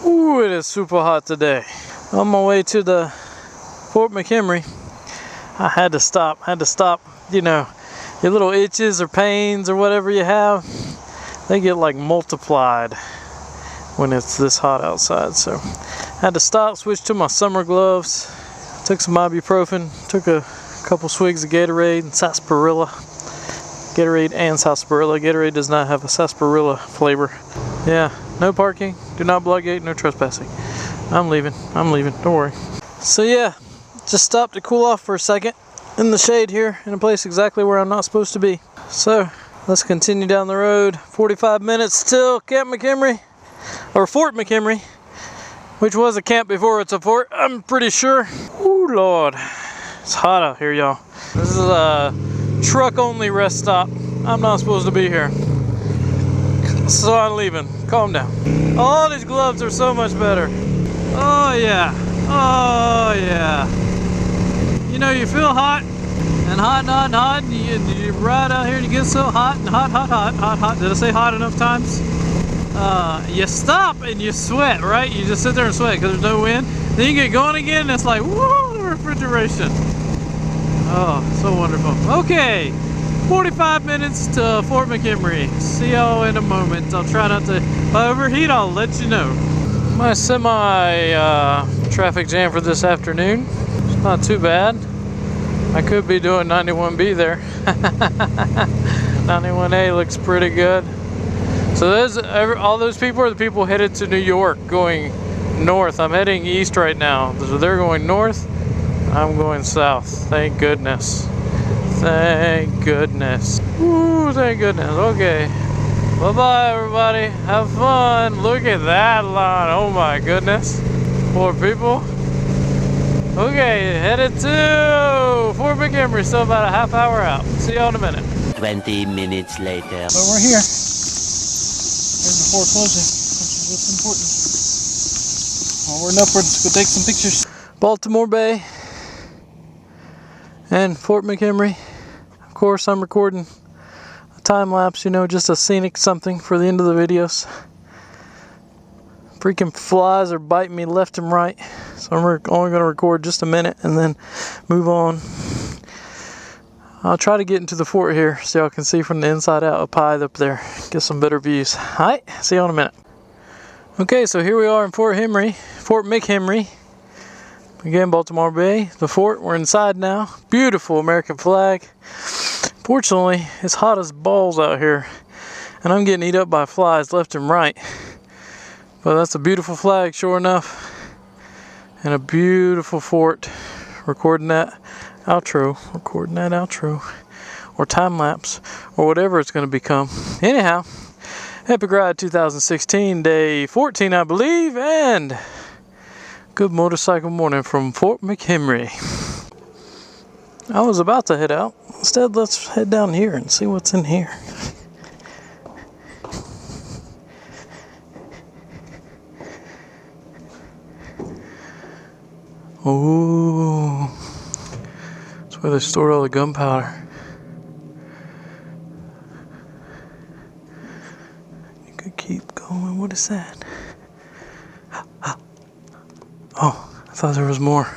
Ooh, it is super hot today. On my way to the Fort McHenry, I had to stop. You know, your little itches or pains or whatever you have, they get like multiplied when it's this hot outside. So I had to stop, switch to my summer gloves, took some ibuprofen, took a couple swigs of Gatorade and sarsaparilla. Gatorade and sarsaparilla. Gatorade does not have a sarsaparilla flavor. Yeah, no parking, do not block gate, no trespassing. I'm leaving, don't worry. So yeah, just stopped to cool off for a second in the shade here, in a place exactly where I'm not supposed to be. So let's continue down the road. 45 minutes till Camp McHenry, or Fort McHenry, which was a camp before it's a fort, I'm pretty sure. Ooh, Lord, it's hot out here, y'all. This is a truck only rest stop. I'm not supposed to be here, so I'm leaving. Calm down. Oh, these gloves are so much better. Oh yeah, oh yeah. You know, you feel hot and hot and hot and hot, and you ride out here and you get so hot and hot. Did I say hot enough times? You stop and you sweat, right? You just sit there and sweat because there's no wind. Then you get going again and it's like, whoa, refrigeration. Oh, so wonderful. Okay, 45 minutes to Fort McHenry. See y'all in a moment. I'll try not to, if I overheat, I'll let you know. My semi-traffic jam for this afternoon. It's not too bad. I could be doing 91B there. 91A looks pretty good. So all those people are the people headed to New York going north. I'm heading east right now. So they're going north. I'm going south. Thank goodness. Thank goodness. Woo, thank goodness. Okay. Bye-bye, everybody. Have fun. Look at that line. Oh, my goodness. Poor people. Okay, headed to Fort McHenry. Still about a half hour out. See y'all in a minute. 20 minutes later. So we're here. Here's before closing, which is what's important. Onward and upwards. Go take some pictures. Baltimore Bay and Fort McHenry. Of course, I'm recording a time lapse, you know, just a scenic something for the end of the videos. Freaking flies are biting me left and right, so I'm only going to record just a minute and then move on. I'll try to get into the fort here so y'all can see from the inside out up high up there, get some better views. Alright, see you in a minute. Okay, so here we are in Fort McHenry. Again, Baltimore Bay, the fort. We're inside now. Beautiful American flag. Fortunately, it's hot as balls out here, and I'm getting eat up by flies left and right. But that's a beautiful flag, sure enough, and a beautiful fort. Recording that outro, or time lapse, or whatever it's going to become. Anyhow, Epic Ride 2016, day 14, I believe, and good motorcycle morning from Fort McHenry. I was about to head out. Instead, let's head down here and see what's in here. Oh, that's where they stored all the gunpowder. You could keep going. What is that? Oh, I thought there was more.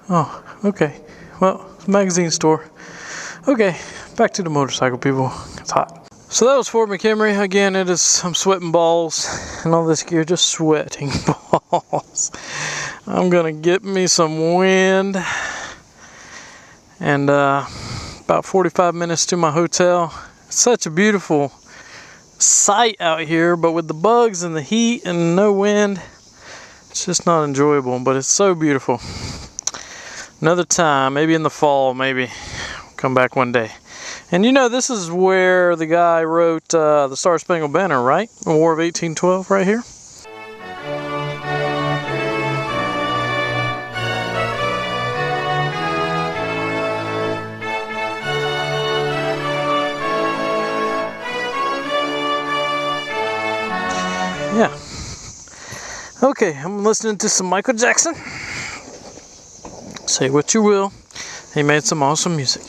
Oh, okay. Well, it's a magazine store. Okay, back to the motorcycle, people. It's hot. So that was Fort McHenry. Again, I'm sweating balls and all this gear, just sweating balls. I'm gonna get me some wind. And about 45 minutes to my hotel. It's such a beautiful sight out here, but with the bugs and the heat and no wind, it's just not enjoyable, but it's so beautiful. Another time, maybe in the fall, maybe. Come back one day. And you know, this is where the guy wrote the Star Spangled Banner, right? The War of 1812, right here. Yeah. Okay, I'm listening to some Michael Jackson. Say what you will. He made some awesome music.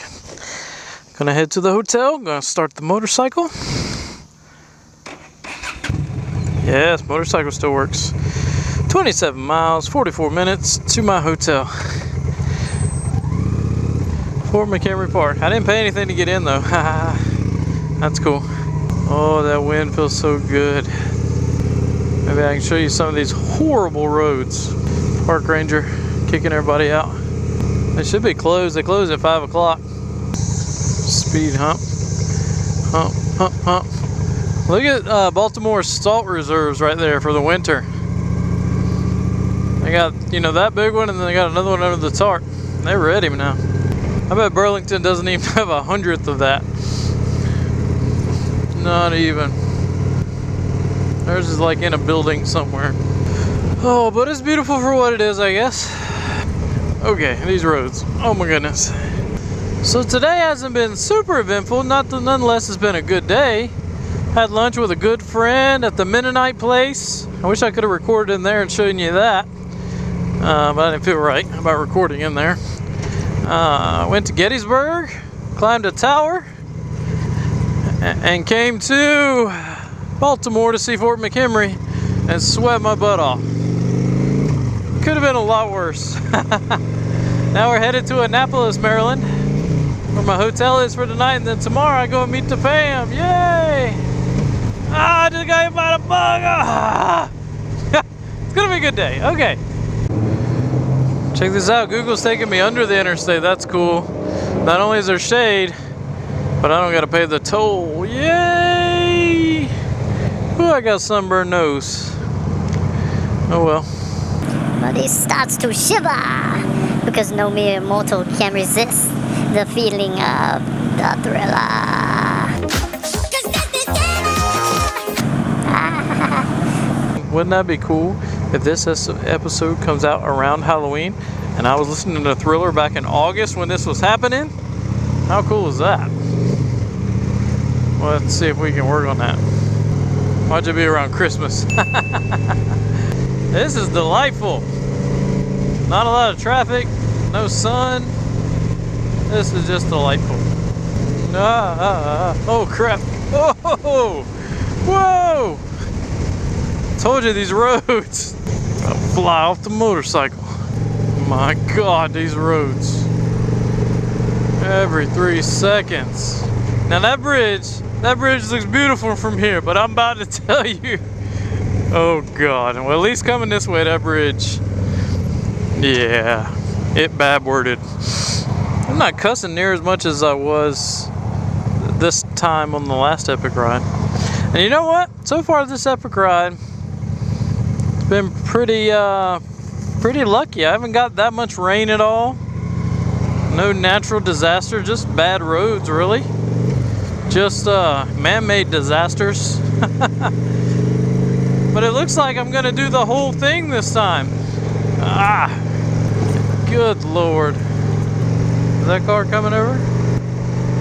Gonna head to the hotel. Gonna start the motorcycle. Yes, motorcycle still works. 27 miles, 44 minutes to my hotel. Fort Mchenry Park. I didn't pay anything to get in though. That's cool. Oh, that wind feels so good. Maybe I can show you some of these horrible roads. Park ranger kicking everybody out. They should be closed. They close at 5 o'clock. Speed hump. Hump, hump, hump. Look at Baltimore's salt reserves right there for the winter. They got, you know, that big one, and then they got another one under the tarp. They're ready now. I bet Burlington doesn't even have 100th of that. Not even. Theirs is like in a building somewhere. Oh, but it's beautiful for what it is, I guess. Okay, these roads. Oh my goodness. So today hasn't been super eventful. Nonetheless, it's been a good day. Had lunch with a good friend at the Mennonite place. I wish I could have recorded in there and shown you that. But I didn't feel right about recording in there. Went to Gettysburg, climbed a tower, and came to Baltimore to see Fort McHenry and sweat my butt off. Could have been a lot worse. Now we're headed to Annapolis, Maryland, where my hotel is for tonight, and then tomorrow I go and meet the fam. Yay! I just got hit by a bug. It's gonna be a good day. Okay. Check this out. Google's taking me under the interstate. That's cool. Not only is there shade, but I don't gotta pay the toll. Yay! Ooh, I got sunburned nose. Oh well. But it starts to shiver because no mere mortal can resist the feeling of the thriller. Wouldn't that be cool if this episode comes out around Halloween and I was listening to Thriller back in August when this was happening? How cool is that? Well, let's see if we can work on that. Watch it be around Christmas. This is delightful. Not a lot of traffic, no sun. This is just delightful. Oh crap. Oh, whoa. Told you these roads. I'll fly off the motorcycle. My God, these roads. Every 3 seconds. Now that bridge looks beautiful from here, but I'm about to tell you. Oh God, well at least coming this way, that bridge. Yeah, it bad-worded. I'm not cussing near as much as I was this time on the last epic ride. And you know what? So far this epic ride, it's been pretty lucky. I haven't got that much rain at all. No natural disaster, just bad roads really. Just man-made disasters. But it looks like I'm gonna do the whole thing this time. Good Lord. Is that car coming over?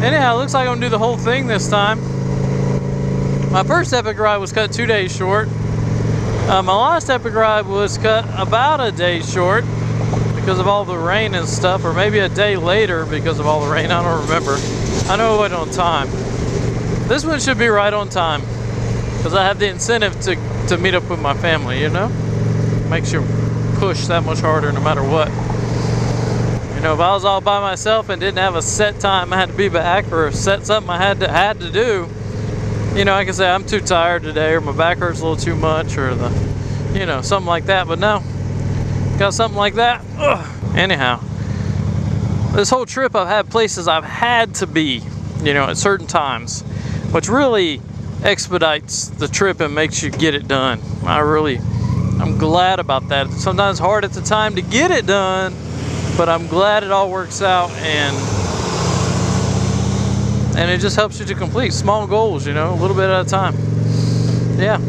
Anyhow, it looks like I'm gonna do the whole thing this time. My first epic ride was cut 2 days short. My last epic ride was cut about a day short because of all the rain and stuff, or maybe a day later because of all the rain. I don't remember. I know it wasn't on time. This one should be right on time because I have the incentive to meet up with my family, you know? Makes you push that much harder no matter what. You know, if I was all by myself and didn't have a set time I had to be back, or a set something I had to do, you know, I can say I'm too tired today, or my back hurts a little too much, or you know, something like that. But no, got something like that. Ugh. Anyhow, this whole trip I've had places I've had to be, you know, at certain times, which really expedites the trip and makes you get it done. I'm glad about that. It's sometimes hard at the time to get it done, but I'm glad it all works out, and it just helps you to complete small goals, you know, a little bit at a time. Yeah.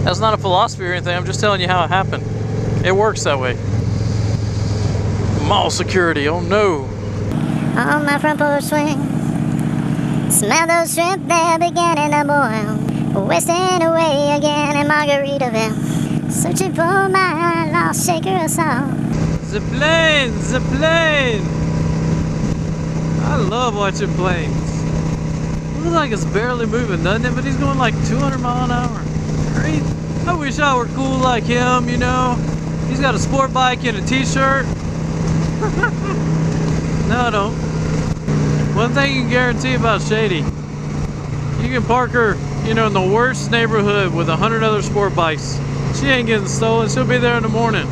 That's not a philosophy or anything. I'm just telling you how it happened. It works that way. Mall security, oh no. On my front porch swing, smell those shrimp there beginning to boil. Wasting away again in Margaritaville, searching for my lost shaker of salt. The plane! I love watching planes. It looks like it's barely moving, doesn't it? But he's going like 200 miles an hour. I wish I were cool like him, you know. He's got a sport bike and a t-shirt. No, I don't. One thing you can guarantee about Shady, you can park her, you know, in the worst neighborhood with 100 other sport bikes. She ain't getting stolen. She'll be there in the morning.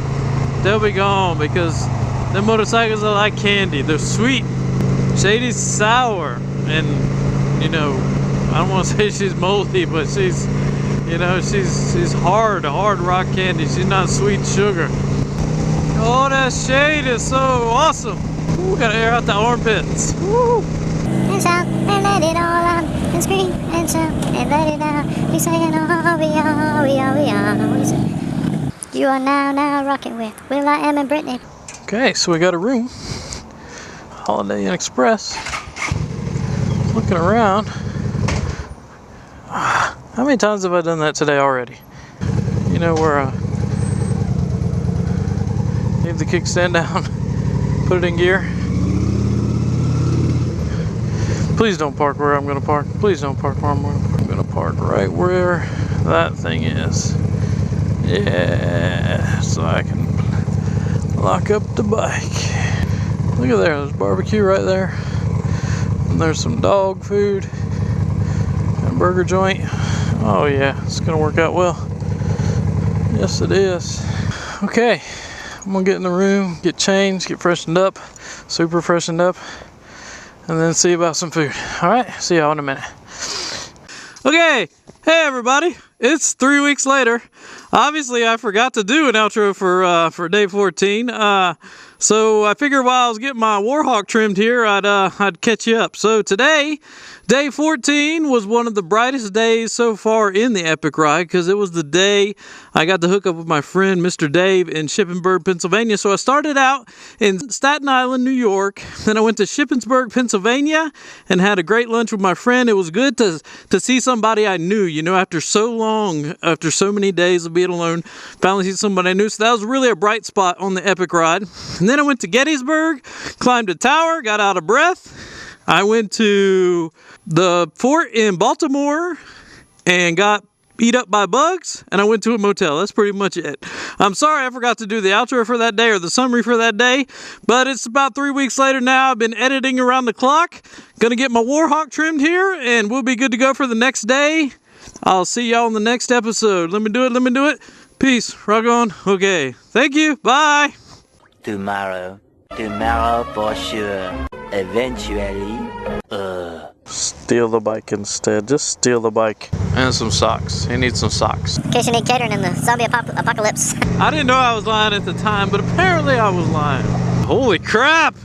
They'll be gone because them motorcycles are like candy. They're sweet. Shady's sour, and you know, I don't want to say she's moldy, but she's, you know, she's hard rock candy. She's not sweet sugar. Oh, that shade is so awesome. Ooh, gotta air out the armpits. Woo. And shout and let it all out, and scream and shout and let it out. We saying oh we are. We say, you are now rocking with Will I Am and Brittany. Okay, so we got a room. Holiday Inn Express. Looking around. How many times have I done that today already? You know, where leave the kickstand down, put it in gear. Please don't park where I'm gonna park. Please don't park where I'm gonna park. I'm gonna park right where that thing is. Yeah, so I can lock up the bike. Look at there, there's barbecue right there. And there's some dog food. And a burger joint. Oh yeah, it's gonna work out well. Yes it is. Okay, I'm gonna get in the room, get changed, get freshened up, super freshened up, and then see about some food. Alright, see y'all in a minute. Okay, hey everybody, it's 3 weeks later. Obviously I forgot to do an outro for day 14. So I figured while I was getting my Warhawk trimmed here, I'd catch you up. So today, day 14 was one of the brightest days so far in the epic ride, because it was the day I got to hook up with my friend Mr. Dave in Shippensburg, Pennsylvania. So I started out in Staten Island, New York. Then I went to Shippensburg, Pennsylvania, and had a great lunch with my friend. It was good to see somebody I knew, you know, after so long, after so many days of being alone, finally see somebody I knew. So that was really a bright spot on the epic ride. And then I went to Gettysburg, climbed a tower, got out of breath. I went to the fort in Baltimore and got eat up by bugs, and I went to a motel. That's pretty much it. I'm sorry I forgot to do the outro for that day or the summary for that day, but it's about 3 weeks later now. I've been editing around the clock. Gonna get my Warhawk trimmed here, and we'll be good to go for the next day. I'll see y'all in the next episode. Let me do it. Peace. Rock on. Okay. Thank you. Bye. Tomorrow for sure. Eventually. Steal the bike instead. Just steal the bike. And some socks. He needs some socks. In case you need catering in the zombie apocalypse. I didn't know I was lying at the time, but apparently I was lying. Holy crap!